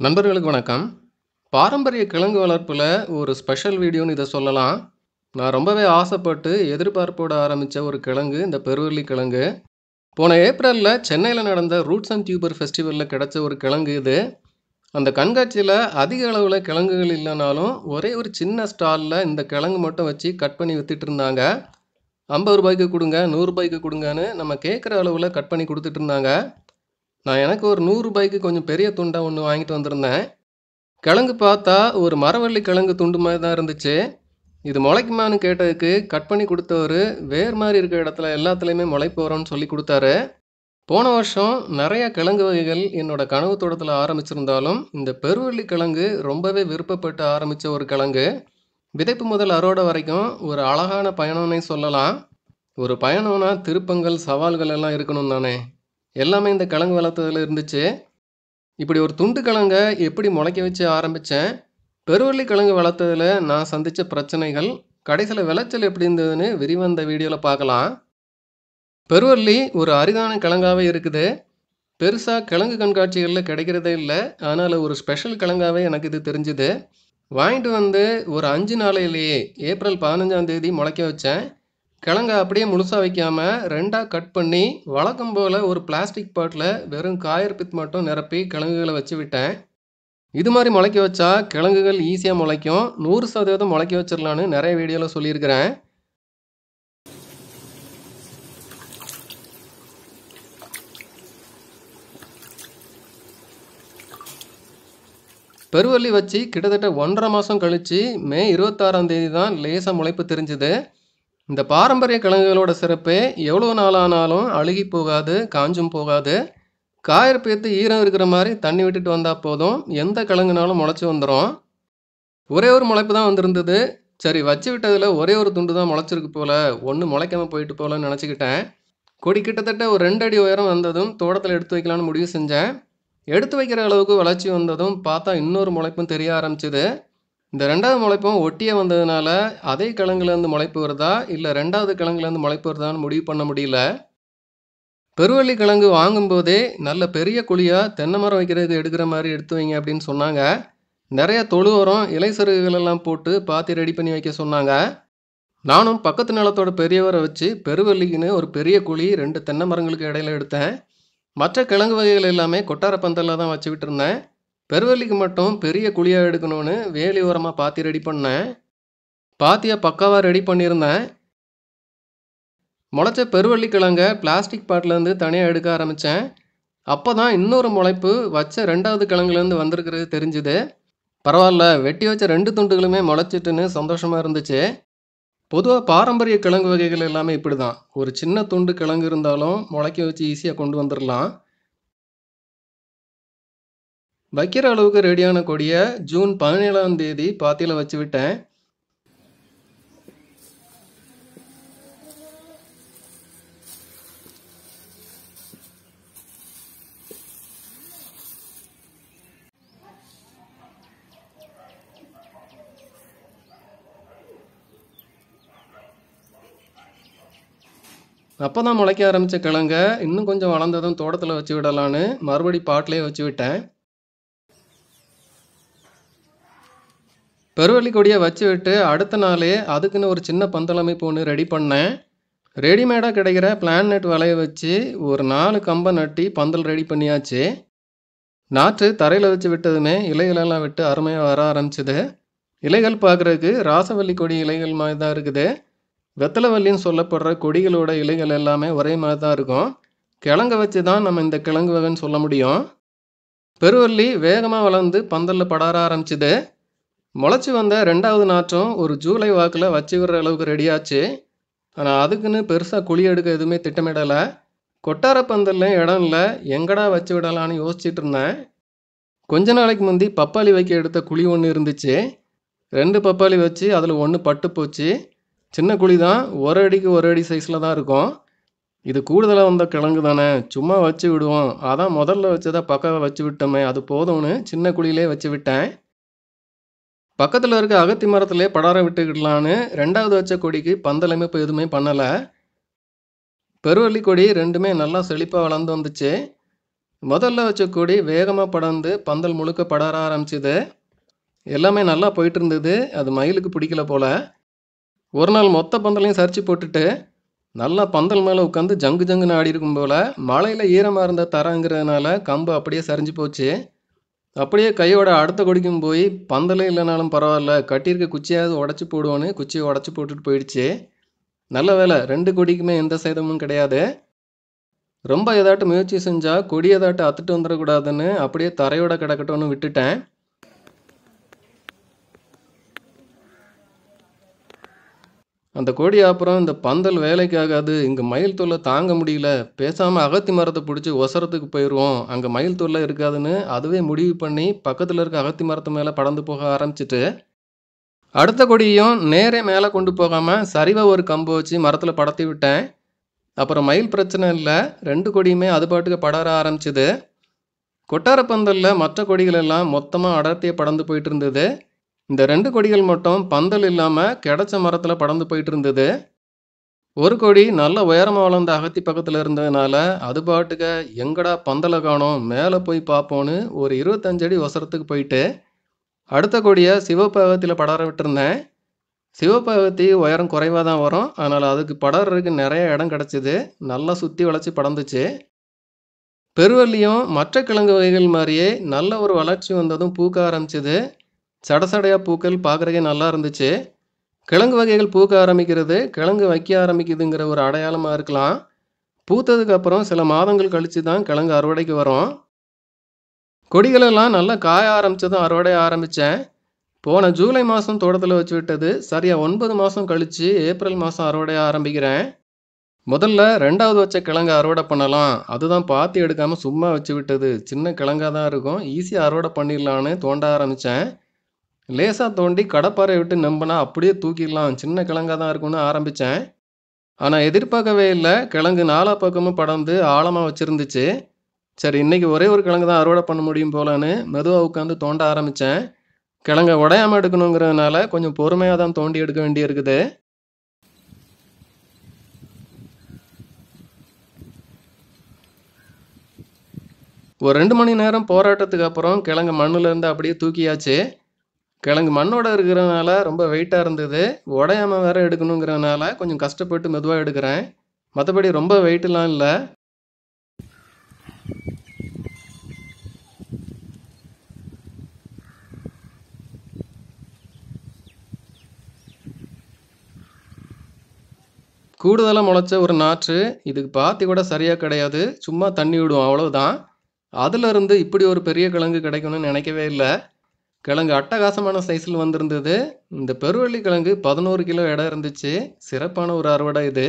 நண்பர்களுக்கு வணக்கம். பாரம்பரிய கிழங்கு வளர்ப்புல ஒரு ஸ்பெஷல் வீடியோன்னு இத சொல்லலாம். நான் ரொம்பவே ஆசைப்பட்டு, எதிர்பார்ப்போட ஆரம்பிச்ச ஒரு கிழங்கு இந்த பெருவள்ளி கிழங்கு. போன ஏப்ரல்ல சென்னையில நடந்த ரூட்ஸ் அண்ட் டியூபர் ஃபெஸ்டிவல்ல கிடைச்ச ஒரு கிழங்கு இது. அந்த கண்காட்சியில அதிக அளவுல கிழங்குகள் இல்லனாலும், ஒரே ஒரு சின்ன ஸ்டால்ல இந்த கிழங்கு மட்டும் வச்சு கட் பண்ணி வித்துட்டு இருந்தாங்க. ரூ. 50க்கு குடுங்க, ரூ. 100க்கு குடுங்கன்னு நம்ம கேட்குற அளவுல கட் பண்ணி குடுத்துட்டு இருந்தாங்க. நான் எனக்கு ஒரு ரூ. 100க்கு கொஞ்சம் பெரிய துண்டா ஒண்ணு வாங்கிட்டு வந்திருந்தேன். கிழங்கு பார்த்தா ஒரு மரவள்ளி கிழங்கு துண்டு மாதிரி தான் இருந்துச்சு. இது முளைக்குமான்னு கேட்டதுக்கு கட் பண்ணி கொடுத்தவரு வேர் மாதிரி இருக்கிற இடத்துல எல்லாத்துலேயுமே முளைப்பு வரும்னு சொல்லி கொடுத்தாரு. போன வருஷம் நிறைய கிழங்கு வகைகள் என்னோட கனவு தோட்டத்தில் ஆரம்பிச்சிருந்தாலும் இந்த பெருவள்ளி கிழங்கு ரொம்பவே விருப்பப்பட்டு ஆரம்பித்த ஒரு கிழங்கு. விதைப்பு முதல் அறுவடை வரைக்கும் ஒரு அழகான பயணம்னே சொல்லலாம். ஒரு பயணம்னா திருப்பங்கள் சவால்கள் எல்லாம் இருக்கணும் தானே. எல்லாமே இந்த கிழங்கு வளர்த்ததுல இருந்துச்சு. இப்படி ஒரு துண்டு கிழங்க எப்படி முளைக்க வச்சு ஆரம்பிச்சேன், பெருவள்ளி கிழங்கு வளர்த்ததுல நான் சந்திச்ச பிரச்சனைகள், கடைசியில விளைச்சல் எப்படி இருந்ததுன்னு விரிவா இந்த வீடியோல பார்க்கலாம். பெருவள்ளி ஒரு அரிதான கிழங்காவே இருக்குது. பெருசா கிழங்கு கண்காட்சிகள்ல கிடைக்கிறதே இல்ல. அதனால ஒரு ஸ்பெஷல் கிழங்காவே எனக்கு இது தெரிஞ்சுது. வாங்கிட்டு வந்து ஒரு 5 நாளையிலேயே ஏப்ரல் 15ஆம் தேதி முளைக்க வச்சேன். கிழங்க அப்படியே முழுசா வைக்காம 2ஆ கட் பண்ணி வழக்கம் போல ஒரு பிளாஸ்டிக் பாட்டில் வெறும் காயர் பித் மட்டும் நிரப்பி கிழங்குகளை வச்சு விட்டேன். இது மாதிரி முளைக்க வச்சா கிழங்குகள் ஈஸியாக முளைக்கும். 100% முளைக்க வச்சிடலான்னு நிறைய வீடியோவில் சொல்லியிருக்கிறேன். பெருவள்ளி வச்சு கிட்டத்தட்ட 1.5 மாதம் கழிச்சு மே 26ஆம் தேதி தான் லேசாக முளைப்பு தெரிஞ்சுது. இந்த பாரம்பரிய கிழங்குகளோட சிறப்பே எவ்வளோ நாளானாலும் அழுகி போகாது, காஞ்சும் போகாது. காயர் பேத்து ஈரம் இருக்கிற மாதிரி தண்ணி விட்டுட்டு வந்தால் போதும், எந்த கிழங்குனாலும் முளைச்சி வந்துடும். ஒரே ஒரு முளைப்பு தான் வந்திருந்தது. சரி, வச்சு விட்டதில் ஒரே ஒரு துண்டு தான் முளைச்சிருக்கு போல, ஒன்று முளைக்காம போயிட்டு போலன்னு நினச்சிக்கிட்டேன். கொடி கிட்டத்தட்ட ஒரு 2 அடி உயரம் வந்ததும் தோட்டத்தில் எடுத்து வைக்கலான்னு முடிவு செஞ்சேன். எடுத்து வைக்கிற அளவுக்கு வளர்ச்சி வந்ததும் பார்த்தா இன்னொரு முளைப்பும் தெரிய ஆரம்பிச்சுது. இந்த 2வது முளைப்பும் ஒட்டியே வந்ததுனால அதே கிழங்குலேருந்து முளைப்பு வருதா இல்லை 2வது கிழங்குலேருந்து முளைப்பு வருதான்னு முடிவு பண்ண முடியல. பெருவள்ளி கிழங்கு வாங்கும்போதே நல்ல பெரிய குழியாக தென்னை மரம் வைக்கிறது எடுக்கிற மாதிரி எடுத்து வைங்க அப்படின்னு சொன்னாங்க. நிறைய தொழு உரம், இலை சருகுகள் எல்லாம் போட்டு பாத்தி ரெடி பண்ணி வைக்க சொன்னாங்க. நானும் பக்கத்து நிலத்தோட பெரியவரை வச்சு பெருவள்ளிக்குன்னு ஒரு பெரிய குழி 2 தென்னை மரங்களுக்கு இடையில எடுத்தேன். மற்ற கிழங்கு வகைகள் எல்லாமே கொட்டார பந்தல்ல தான் வச்சு விட்டுருந்தேன். பெருவள்ளிக்கு மட்டும் பெரிய குழியாக எடுக்கணும்னு வேலி ஓரமாக பாத்தி ரெடி பண்ணேன். பாத்தியை பக்காவாக ரெடி பண்ணியிருந்தேன். முளைச்ச பெருவள்ளி கிழங்க பிளாஸ்டிக் பாட்டிலேருந்து தனியாக எடுக்க ஆரம்பித்தேன். அப்போ தான் இன்னொரு முளைப்பு வச்ச 2வது கிழங்குலேருந்து வந்திருக்கிறது தெரிஞ்சுது. பரவாயில்ல, வெட்டி வச்ச 2 துண்டுகளுமே முளைச்சிட்டுன்னு சந்தோஷமாக இருந்துச்சு. பொதுவாக பாரம்பரிய கிழங்கு வகைகள் எல்லாமே இப்படி தான். ஒரு சின்ன துண்டு கிழங்கு இருந்தாலும் முளைக்க வச்சு ஈஸியாக கொண்டு வந்துடலாம். வைக்கிற அளவுக்கு ரெடியான கொடியை ஜூன் 17ஆம் தேதி பாத்தியில் வச்சு விட்டேன். அப்போ தான் முளைக்க ஆரம்பித்த கிழங்க இன்னும் கொஞ்சம் வளர்ந்ததும் தோட்டத்தில் வச்சு விடலான்னு மறுபடி பாட்டிலே வச்சு விட்டேன். பெருவள்ளி கொடியை வச்சு விட்டு அடுத்த நாளே அதுக்குன்னு ஒரு சின்ன பந்தல் அமைப்பு ஒன்று ரெடி பண்ணேன். ரெடிமேடாக கிடைக்கிற பிளான் நெட் வலையை வச்சு ஒரு 4 கம்பை நட்டி பந்தல் ரெடி பண்ணியாச்சு. நாற்று தரையில் வச்சு விட்டதுமே இலைகளெல்லாம் விட்டு அருமையாக வர ஆரம்பிச்சுது. இலைகள் பார்க்குறதுக்கு ராசவள்ளி கொடி இலைகள் மாதிரி தான் இருக்குது. வெத்தலைவல்லின்னு சொல்லப்படுற கொடிகளோட இலைகள் எல்லாமே ஒரே மாதிரி தான் இருக்கும். கிழங்க வச்சு தான் நம்ம இந்த கிழங்கு வகைன்னு சொல்ல முடியும். பெருவள்ளி வேகமாக வளர்ந்து பந்தலில் படார ஆரம்பிச்சுது. முளைச்சி வந்த 2வது நாற்றும் ஒரு ஜூலை வாக்கில் வச்சு விடுற அளவுக்கு ரெடியாச்சு. ஆனால் அதுக்குன்னு பெருசாக குழி எடுக்க எதுவுமே திட்டமிடலை. கொட்டார பந்தல்ல இடம் இல்லை, எங்கடா வச்சு விடலான்னு யோசிச்சுட்டு இருந்தேன். கொஞ்ச நாளைக்கு முந்தி பப்பாளி வைக்க எடுத்த குழி ஒன்று இருந்துச்சு. 2 பப்பாளி வச்சு அதில் 1 பட்டு போச்சு. சின்ன குழி தான், 1 அடிக்கு 1 அடி சைஸில் தான் இருக்கும். இது கூடுதலாக வந்த கிழங்கு தானே, சும்மா வச்சு விடுவோம், அதான் முதல்ல வச்சதை பக்காவை வச்சு விட்டோமே, அது போதும்னு சின்ன குழியிலே வச்சு விட்டேன். பக்கத்தில் இருக்க அகத்தி மரத்திலே படார விட்டுக்கிடலான்னு 2வது வச்ச கொடிக்கு பந்தல் அமைப்பு எதுவுமே பண்ணலை. பெருவள்ளி கொடி 2மே நல்லா செழிப்பாக வளர்ந்து வந்துச்சு. முதல்ல வச்ச கொடி வேகமாக படர்ந்து பந்தல் முழுக்க படர ஆரம்பிச்சுது. எல்லாமே நல்லா போயிட்டு இருந்தது. அது மயிலுக்கு பிடிக்கல போல. ஒரு நாள் மொத்த பந்தலையும் சரிச்சு போட்டுட்டு நல்லா பந்தல் மேலே உட்காந்து ஜங்கு ஜங்குன்னு ஆடி இருக்கும் போல. மழையில் ஈரமாக இருந்த தரங்கிறதுனால கம்பு அப்படியே சரிஞ்சு போச்சு. அப்படியே கையோட அடுத்த கொடிக்கும் போய் பந்தலே இல்லைனாலும் பரவாயில்ல, கட்டியிருக்க குச்சியாவது உடச்சி போடுவோன்னு குச்சியை உடச்சி போட்டுட்டு போயிடுச்சு. நல்ல வேலை, 2 கொடிக்குமே எந்த சேதமும் கிடையாது. ரொம்ப ஏதாட்டு முயற்சி செஞ்சா கொடி ஏதாட்டு அத்துட்டு வந்துடக்கூடாதுன்னு அப்படியே தரையோட கிடக்கட்டும்னு விட்டுட்டேன். அந்த கொடி அப்புறம் இந்த பந்தல் வேலைக்கு ஆகாது, இங்கே மயில் தொல்லை தாங்க முடியல, பேசாமல் அகத்தி மரத்தை பிடிச்சி ஒசரத்துக்கு போயிடுவோம், அங்கே மயில் தொல்லை இருக்காதுன்னு அதுவே முடிவு பண்ணி பக்கத்தில் இருக்க அகத்தி மரத்து மேலே படர்ந்து போக ஆரம்பிச்சிட்டு அடுத்த கொடியையும் நேரே மேலே கொண்டு போகாமல் சரிவாக ஒரு கம்பு வச்சு மரத்தில் படத்தி விட்டேன். அப்புறம் மயில் பிரச்சனை இல்லை, 2 கொடியுமே அது பாட்டுக்கு படர ஆரம்பிச்சுது. கொட்டார பந்தலில் மற்ற கொடிகள் எல்லாம் மொத்தமாக அடர்த்தியாக படர்ந்து போயிட்டு இருந்தது. இந்த 2 கொடிகள் மட்டும் பந்தல் இல்லாமல் கிடைச்ச மரத்தில் படர்ந்து போயிட்டு இருந்தது. ஒரு கொடி நல்ல உயரமாக வளர்ந்த அகத்தி பக்கத்தில் இருந்ததுனால அது பாட்டுக்கு எங்கடா பந்தலை காணோம், மேலே போய் பார்ப்போன்னு ஒரு 25 அடி ஒசரத்துக்கு போயிட்டு அடுத்த கொடியை சிவப்பு அகத்தியில் படர விட்டுருந்தேன். சிவப்பு அகத்தி உயரம் குறைவாக தான் வரும், அதனால் அதுக்கு படறதுக்கு நிறைய இடம் கிடச்சிது. நல்லா சுற்றி வளைச்சி படர்ந்துச்சு. பெருவல்லியும் மற்ற கிழங்கு வகைகள் மாதிரியே நல்ல ஒரு வளர்ச்சி வந்ததும் பூக்க ஆரம்பிச்சிது. சடசடையாக பூக்கள் பார்க்குறக்கே நல்லா இருந்துச்சு. கிழங்கு வகைகள் பூக்க ஆரம்பிக்கிறது கிழங்கு வைக்க ஆரம்பிக்குதுங்கிற ஒரு அடையாளமாக இருக்கலாம். பூத்ததுக்கு அப்புறம் சில மாதங்கள் கழித்து தான் கிழங்கு அறுவடைக்கு வரும். கொடிகளெல்லாம் நல்லா காய ஆரம்பித்ததும் அறுவடை ஆரம்பித்தேன். போன ஜூலை மாதம் தோட்டத்தில் வச்சு விட்டது சரியாக 9 மாதம் கழித்து ஏப்ரல் மாதம் அறுவடை ஆரம்பிக்கிறேன். முதல்ல 2வது வச்ச கிழங்கு அறுவடை பண்ணலாம், அதுதான் பாத்தி எடுக்காமல் சும்மா வச்சு விட்டது, சின்ன கிழங்காக தான் இருக்கும், ஈஸியாக அறுவடை பண்ணிடலான்னு தோண்ட ஆரம்பித்தேன். லேசாக தோண்டி கடப்பாறை விட்டு நம்பினா அப்படியே தூக்கிடலாம், சின்ன கிழங்காக தான் இருக்கும்னு ஆரம்பித்தேன். ஆனால் எதிர்பார்க்கவே இல்லை, கிழங்கு 4 பக்கமும் படர்ந்து ஆழமாக வச்சுருந்துச்சு. சரி, இன்றைக்கி ஒரே ஒரு கிழங்கு தான் அறுவடை பண்ண முடியும் போலன்னு மெதுவாக உட்காந்து தோண்ட ஆரம்பித்தேன். கிழங்கை உடையாமல் எடுக்கணுங்கிறதுனால கொஞ்சம் பொறுமையாக தான் தோண்டி எடுக்க வேண்டியிருக்குது. ஒரு 2 மணி நேரம் போராட்டத்துக்கு அப்புறம் கிழங்கு மண்ணிலேருந்து அப்படியே தூக்கியாச்சு. கிழங்கு மண்ணோட இருக்கிறதுனால ரொம்ப வெயிட்டாக இருந்தது, உடையாமல் வேற எடுக்கணுங்கிறதுனால கொஞ்சம் கஷ்டப்பட்டு மெதுவாக எடுக்கிறேன். மற்றபடி ரொம்ப வெயிட்டெலாம் இல்லை. கூடுதலாக முளைச்ச ஒரு நாற்று, இதுக்கு பாத்தி கூட சரியாக கிடையாது, சும்மா தண்ணி விடுவோம் அவ்வளோதான். அதிலிருந்து இப்படி ஒரு பெரிய கிழங்கு கிடைக்கும்னு நினைக்கவே இல்லை. கிழங்கு அட்டகாசமான சைஸில் வந்திருந்தது. இந்த பெருவள்ளி கிழங்கு 11 கிலோ எடை இருந்துச்சு. சிறப்பான ஒரு அறுவடை இது.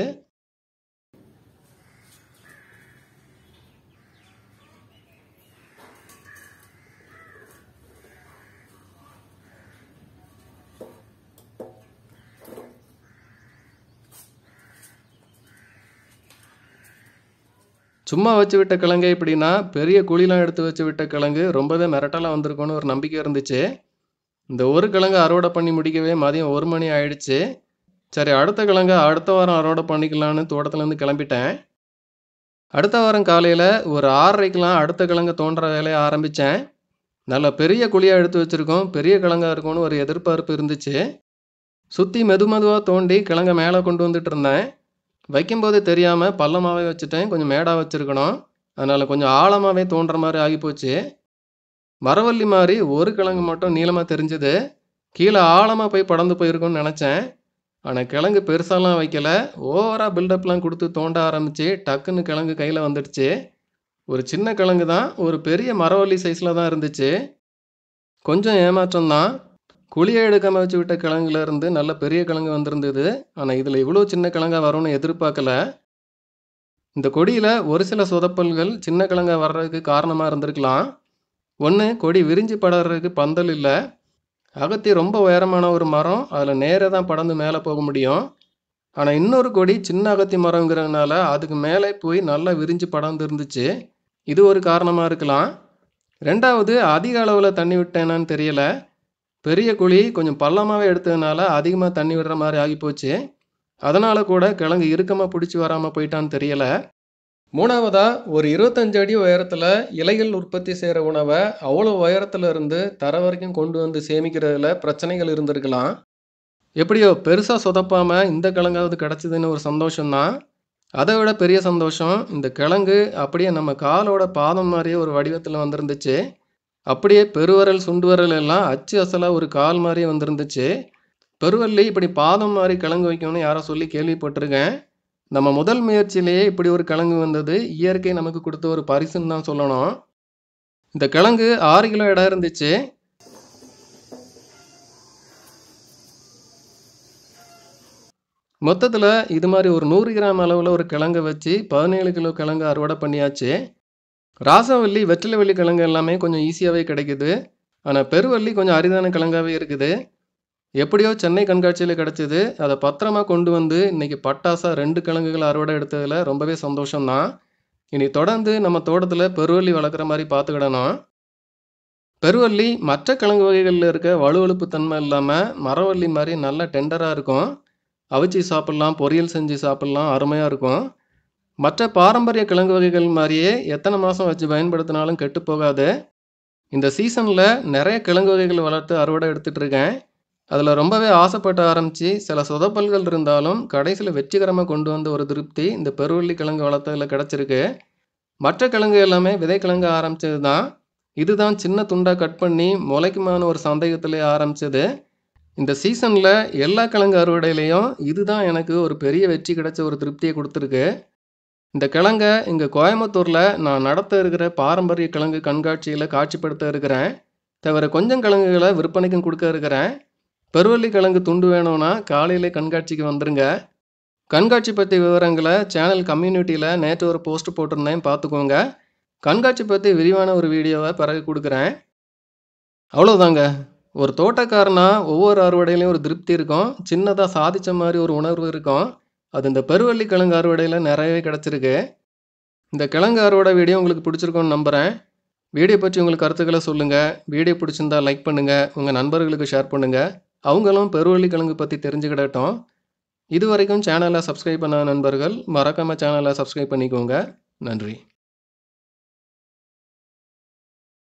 சும்மா வச்சு விட்ட கிழங்கு எப்படின்னா, பெரிய குழிலாம் எடுத்து வச்சு விட்ட கிழங்கு ரொம்பவே மிரட்டலாக வந்திருக்கும்னு ஒரு நம்பிக்கை இருந்துச்சு. இந்த ஒரு கிழங்கு அறுவடை பண்ணி முடிக்கவே மதியம் 1 மணி ஆயிடுச்சு. சரி, அடுத்த கிழங்கு அடுத்த வாரம் அறுவடை பண்ணிக்கலான்னு தோட்டத்துலேருந்து கிளம்பிட்டேன். அடுத்த வாரம் காலையில் ஒரு 6:30க்கெலாம் அடுத்த கிழங்கு தோன்ற வேலையை ஆரம்பித்தேன். நல்ல பெரிய குழியாக எடுத்து வச்சுருக்கோம், பெரிய கிழங்காக இருக்கும்னு ஒரு எதிர்பார்ப்பு இருந்துச்சு. சுற்றி மெதுவாக தோண்டி கிழங்கை மேலே கொண்டு வந்துட்டு இருந்தேன். வைக்கும்போது தெரியாமல் பள்ளமாகவே வச்சுட்டேன், கொஞ்சம் மேடாக வச்சுருக்கணும், அதனால் கொஞ்சம் ஆழமாகவே தோன்ற மாதிரி ஆகிப்போச்சு. மரவள்ளி மாதிரி ஒரு கிழங்கு மட்டும் நீளமாக தெரிஞ்சுது. கீழே ஆழமாக போய் படர்ந்து போயிருக்கும்னு நினச்சேன். ஆனால் கிழங்கு பெருசாலாம் வைக்கலை, ஓவராக பில்டப்லாம் கொடுத்து தோண்ட ஆரம்பித்து டக்குன்னு கிழங்கு கையில் வந்துடுச்சு. ஒரு சின்ன கிழங்கு தான், ஒரு பெரிய மரவள்ளி சைஸில் தான் இருந்துச்சு. கொஞ்சம் ஏமாற்றம் தான். குழியை எடுக்காமல் வச்சு விட்ட கிழங்குல இருந்து நல்ல பெரிய கிழங்கு வந்திருந்தது. ஆனால் இதில் இவ்வளோ சின்ன கிழங்காக வரும்னு எதிர்பார்க்கல. இந்த கொடியில் ஒரு சில சொதப்பல்கள் சின்ன கிழங்கா வர்றதுக்கு காரணமாக இருந்திருக்கலாம். ஒன்று, கொடி விரிஞ்சு படறதுக்கு பந்தல் இல்லை. அகத்தி ரொம்ப உயரமான ஒரு மரம், அதில் நேராக தான் படர்ந்து மேலே போக முடியும். ஆனால் இன்னொரு கொடி சின்ன அகத்தி மரங்கிறதுனால அதுக்கு மேலே போய் நல்லா விரிஞ்சு படர்ந்து இருந்துச்சு. இது ஒரு காரணமாக இருக்கலாம். 2வது, அதிக அளவில் தண்ணி விட்டேனான்னு தெரியலை. பெரிய குழி கொஞ்சம் பள்ளமாகவே எடுத்ததுனால அதிகமாக தண்ணி விடுற மாதிரி ஆகிப்போச்சு. அதனால் கூட கிழங்கு இறுக்கமாக பிடிச்சி வராமல் போயிட்டான்னு தெரியலை. மூணாவதா ஒரு 25 அடி உயரத்தில் இலைகள் உற்பத்தி செய்கிற உணவை அவ்வளோ உயரத்துல இருந்து தர வரைக்கும் கொண்டு வந்து சேமிக்கிறதுல பிரச்சனைகள் இருந்திருக்கலாம். எப்படியோ பெருசாக சொதப்பாமல் இந்த கிழங்காவது கிடச்சிதுன்னு ஒரு சந்தோஷம்தான். அதை விட பெரிய சந்தோஷம், இந்த கிழங்கு அப்படியே நம்ம காலோட பாதம் மாதிரியே ஒரு வடிவத்தில் வந்திருந்துச்சு. அப்படியே பெருவரல் சுண்டு வரல் எல்லாம் அச்சு அசலாக ஒரு கால் மாதிரி வந்திருந்துச்சு. பெருவள்ளி இப்படி பாதம் மாதிரி கிழங்கு வைக்கணும்னு யாரோ சொல்லி கேள்விப்பட்டிருக்கேன். நம்ம முதல் முயற்சியிலேயே இப்படி ஒரு கிழங்கு வந்தது இயற்கை நமக்கு கொடுத்த ஒரு பரிசுன்னு தான் சொல்லணும். இந்த கிழங்கு 6 கிலோ இடம் இருந்துச்சு. மொத்தத்தில் இது மாதிரி ஒரு 100 கிராம் அளவில் ஒரு கிழங்கை வச்சு 17 கிலோ கிழங்கு அறுவடை பண்ணியாச்சு. ராசவள்ளி, வெற்றிலைவள்ளி கிழங்கு எல்லாமே கொஞ்சம் ஈஸியாகவே கிடைக்குது. ஆனால் பெருவள்ளி கொஞ்சம் அரிதான கிழங்காகவே இருக்குது. எப்படியோ சென்னை கண்காட்சியில் கிடச்சிது. அதை பத்திரமா கொண்டு வந்து இன்றைக்கி பட்டாசாக 2 கிழங்குகள் அறுவடை எடுத்ததில் ரொம்பவே சந்தோஷம்தான். இனி தொடர்ந்து நம்ம தோட்டத்தில் பெருவள்ளி வளர்க்குற மாதிரி பார்த்துக்கிடணும். பெருவள்ளி மற்ற கிழங்கு வகைகளில் இருக்க வலுவழுப்பு தன்மை இல்லாமல் மரவள்ளி மாதிரி நல்ல டெண்டராக இருக்கும். அவிச்சி சாப்பிட்லாம், பொரியல் செஞ்சு சாப்பிட்லாம், அருமையாக இருக்கும். மற்ற பாரம்பரிய கிழங்கு வகைகள் மாதிரியே எத்தனை மாதம் வச்சு பயன்படுத்தினாலும் கெட்டு போகாது. இந்த சீசனில் நிறைய கிழங்கு வகைகள் வளர்த்து அறுவடை எடுத்துகிட்டு இருக்கேன். அதில் ரொம்பவே ஆசைப்பட்டு ஆரம்பித்து சில சொதப்பல்கள் இருந்தாலும் கடைசியில் வெற்றிகரமாக கொண்டு வந்த ஒரு திருப்தி இந்த பெருவள்ளி கிழங்கு வளர்த்ததில் கிடச்சிருக்கு. மற்ற கிழங்கு எல்லாமே விதைக்கிழங்கு ஆரம்பித்தது தான். இதுதான் சின்ன துண்டாக கட் பண்ணி முளைக்குமான ஒரு சந்தேகத்திலே ஆரம்பித்தது. இந்த சீசனில் எல்லா கிழங்கு அறுவடையிலையும் இதுதான் எனக்கு ஒரு பெரிய வெற்றி கிடைச்ச ஒரு திருப்தியை கொடுத்துருக்கு. இந்த கிழங்கை இங்கே கோயம்புத்தூரில் நான் நடத்த இருக்கிற பாரம்பரிய கிழங்கு கண்காட்சியில் காட்சிப்படுத்த இருக்கிறேன். தவிர கொஞ்சம் கிழங்குகளை விற்பனைக்கும் கொடுக்க இருக்கிறேன். பெருவள்ளி கிழங்கு துண்டு வேணும்னா காலையிலே கண்காட்சிக்கு வந்துருங்க. கண்காட்சி பற்றி விவரங்களை சேனல் கம்யூனிட்டியில் நேற்று ஒரு போஸ்ட் போட்டிருந்தேன், பார்த்துக்கோங்க. கண்காட்சி பற்றி விரிவான ஒரு வீடியோவை பிறகு கொடுக்குறேன். அவ்வளோதாங்க. ஒரு தோட்டக்காரனா ஒவ்வொரு அறுவடையிலையும் ஒரு திருப்தி இருக்கும். சின்னதாக சாதித்த மாதிரி ஒரு உணர்வு இருக்கும். அது இந்த பெருவள்ளி கிழங்கு அறுவடையில் நிறையவே கிடச்சிருக்கு. இந்த கிழங்கு அறுவடை வீடியோ உங்களுக்கு பிடிச்சிருக்கும்னு நம்புகிறேன். வீடியோ பற்றி உங்களுக்கு கருத்துக்களை சொல்லுங்கள். வீடியோ பிடிச்சிருந்தா லைக் பண்ணுங்கள், உங்கள் நண்பர்களுக்கு ஷேர் பண்ணுங்கள். அவங்களும் பெருவள்ளி கிழங்கு பற்றி தெரிஞ்சுக்கிடட்டும். இது வரைக்கும் சேனலை சப்ஸ்கிரைப் பண்ண நண்பர்கள் மறக்காமல் சேனலை சப்ஸ்கிரைப் பண்ணிக்கோங்க. நன்றி.